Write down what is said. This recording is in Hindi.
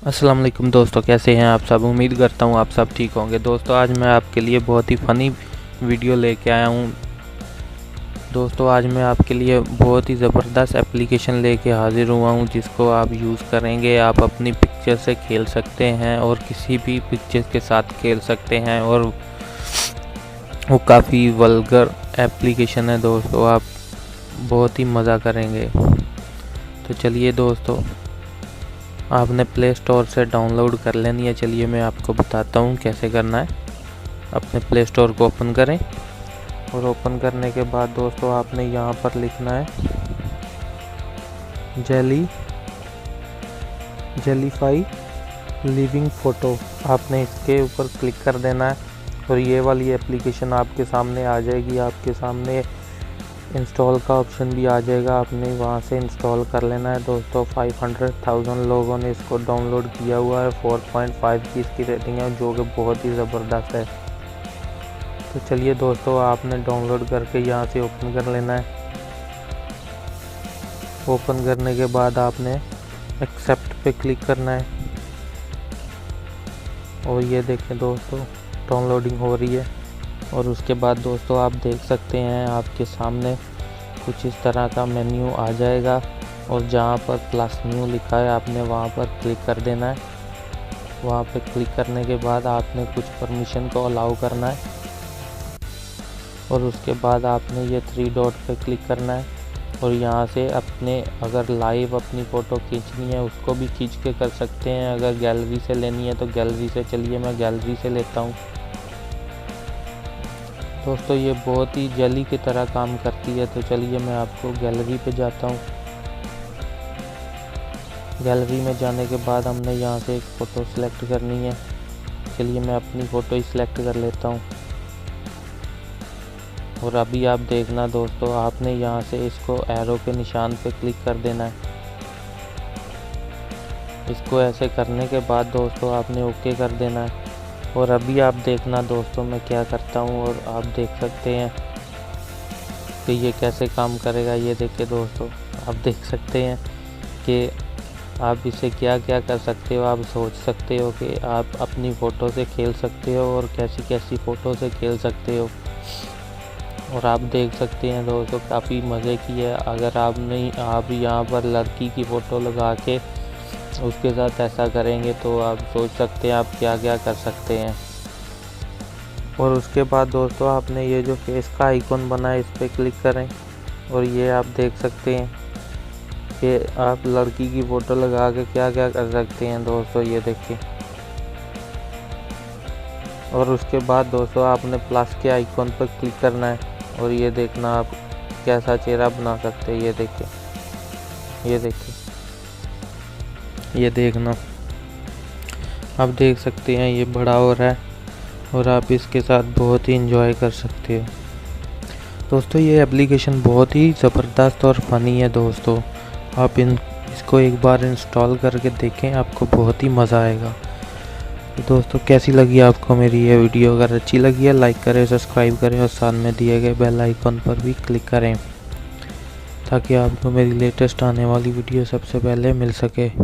अस्सलाम वालेकुम दोस्तों, कैसे हैं आप सब। उम्मीद करता हूं आप सब ठीक होंगे। दोस्तों आज मैं आपके लिए बहुत ही फ़नी वीडियो लेके आया हूं। दोस्तों आज मैं आपके लिए बहुत ही ज़बरदस्त एप्लीकेशन लेके हाज़िर हुआ हूं, जिसको आप यूज़ करेंगे आप अपनी पिक्चर से खेल सकते हैं और किसी भी पिक्चर के साथ खेल सकते हैं। और वो काफ़ी वल्गर एप्लीकेशन है दोस्तों, आप बहुत ही मज़ा करेंगे। तो चलिए दोस्तों, आपने प्ले स्टोर से डाउनलोड कर लेनी है। चलिए मैं आपको बताता हूँ कैसे करना है। अपने प्ले स्टोर को ओपन करें और ओपन करने के बाद दोस्तों आपने यहाँ पर लिखना है जेलीफाई लिविंग फ़ोटो। आपने इसके ऊपर क्लिक कर देना है और ये वाली एप्लीकेशन आपके सामने आ जाएगी। आपके सामने इंस्टॉल का ऑप्शन भी आ जाएगा, आपने वहाँ से इंस्टॉल कर लेना है। दोस्तों 500,000 लोगों ने इसको डाउनलोड किया हुआ है। 4.5 की इसकी रेटिंग है, जो कि बहुत ही ज़बरदस्त है। तो चलिए दोस्तों, आपने डाउनलोड करके यहाँ से ओपन कर लेना है। ओपन करने के बाद आपने एक्सेप्ट पे क्लिक करना है और ये देखें दोस्तों, डाउनलोडिंग हो रही है। और उसके बाद दोस्तों आप देख सकते हैं आपके सामने कुछ इस तरह का मेन्यू आ जाएगा और जहाँ पर प्लस न्यू लिखा है आपने वहाँ पर क्लिक कर देना है। वहाँ पर क्लिक करने के बाद आपने कुछ परमिशन को अलाउ करना है और उसके बाद आपने ये 3 डॉट पे क्लिक करना है और यहाँ से अपने अगर लाइव अपनी फ़ोटो खींचनी है उसको भी खींच के कर सकते हैं। अगर गैलरी से लेनी है तो गैलरी से, चलिए मैं गैलरी से लेता हूँ। दोस्तों ये बहुत ही जेली की तरह काम करती है, तो चलिए मैं आपको गैलरी पे जाता हूँ। गैलरी में जाने के बाद हमने यहाँ से एक फ़ोटो सेलेक्ट करनी है। चलिए मैं अपनी फ़ोटो ही सिलेक्ट कर लेता हूँ। और अभी आप देखना दोस्तों, आपने यहाँ से इसको एरो के निशान पे क्लिक कर देना है। इसको ऐसे करने के बाद दोस्तों आपने ओके कर देना है। और अभी आप देखना दोस्तों मैं क्या करता हूँ और आप देख सकते हैं कि ये कैसे काम करेगा। ये देखिए दोस्तों, आप देख सकते हैं कि आप इसे क्या क्या कर सकते हो। आप सोच सकते हो कि आप अपनी फ़ोटो से खेल सकते हो और कैसी कैसी फ़ोटो से खेल सकते हो। और आप देख सकते हैं दोस्तों, काफ़ी मज़े की है। अगर आप यहाँ पर लड़की की फ़ोटो लगा के उसके साथ ऐसा करेंगे तो आप सोच सकते हैं आप क्या क्या कर सकते हैं। और उसके बाद दोस्तों आपने ये जो फेस का आइकॉन बना है इस पर क्लिक करें और ये आप देख सकते हैं कि आप लड़की की फ़ोटो लगा के क्या क्या कर सकते हैं दोस्तों, ये देखिए। और उसके बाद दोस्तों आपने प्लस के आइकॉन पर क्लिक करना है और ये देखना आप कैसा चेहरा बना सकते हैं। ये देखिए, ये देखिए, ये देखना आप देख सकते हैं ये बड़ा हो रहा है और आप इसके साथ बहुत ही इंजॉय कर सकते हो। दोस्तों ये एप्लीकेशन बहुत ही ज़बरदस्त और फ़नी है दोस्तों, आप इसको एक बार इंस्टॉल करके देखें, आपको बहुत ही मज़ा आएगा। तो दोस्तों कैसी लगी आपको मेरी ये वीडियो। अगर अच्छी लगी है लाइक करें, सब्सक्राइब करें और साथ में दिए गए बेल आइकन पर भी क्लिक करें ताकि आपको मेरी लेटेस्ट आने वाली वीडियो सबसे पहले मिल सके।